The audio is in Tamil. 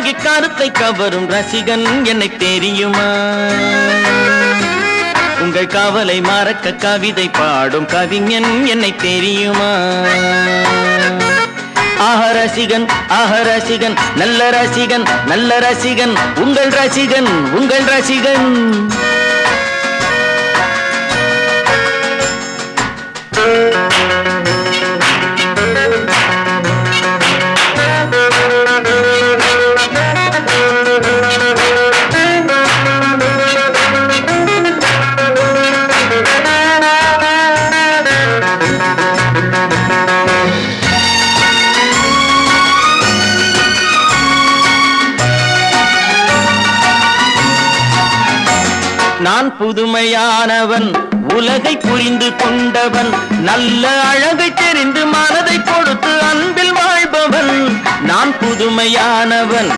மயங்கி கருத்தை கவரும் ரசிகன் என்னை தெரியுமா? உங்கள் காவலை மறக்க கவிதை பாடும் கவிஞன் என்னை தெரியுமா? ஆஹ ரசிகன், ஆஹ ரசிகன், நல்ல ரசிகன், நல்ல ரசிகன், உங்கள் ரசிகன், உங்கள் ரசிகன். நான் புதுமையானவன், உலகை புரிந்து கொண்டவன், நல்ல அழகை தெரிந்து மனதை கொடுத்து அன்பில் வாழ்பவன். நான் புதுமையானவன்.